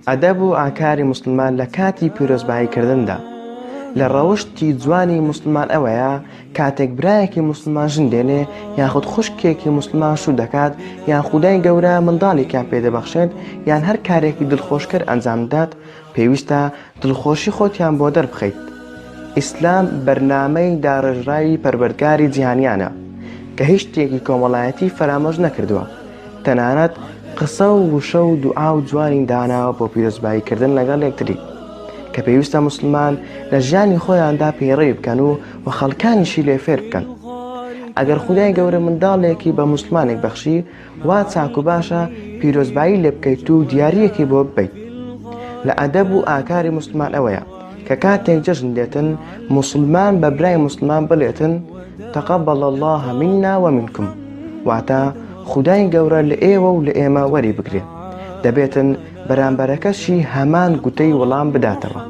ئەدەب و ئاکاری مسلمان لە کاتی پیرۆزباییکردندا لە ڕەوشتی جوانی مسلمان ئەوەیە کاتێک برایەکی مسلمان ژندێنێ یاخود خوشکێکی مسلمان شوو دەکات یان خودای گەورە منداڵێکیان پێدەبەخشێت یان هەر کارێکی دڵخۆشکەر ئەنجامدات پێویستە دڵخۆشی خۆتیان بۆ دەربخەیت. ئیسلام بەرنامەی داڕێژراوی پەروەردگاری جیهانیانە کە هیچ شتێکی کۆمەڵایەتی فەرامۆژ نەکردووە، تەنانەت قسە و وشە و دوعا و جوانی داناوە بۆ پیرۆزباییکردن لەگەڵ یەکتری کە پێویستە مسلمان لە ژیانی خۆیاندا پەیڕەوی بکەن و خەڵکانیشی لێ فێر بکەن. ئەگەر خودای گەورە منداڵێکی بە مسلمانێک بەخشی وا چاک و باشە پیرۆزبایی لێ بکەیت و دیاریەکی بۆ ببەیت. لە ئەدەب و ئاکاری مسلمان ئەوەیە کە کاتێک جەژن دێتن مسلمان بە برای مسلمان بڵێتن تەقەبەڵ الله منا ومنکم، واتە خودای گەورە لە ئێوە و لە ئێمە وەری بگرێت، دەبێتن بەرامبەرەکەشی هەمان گوتەی وەڵام بداتەوە.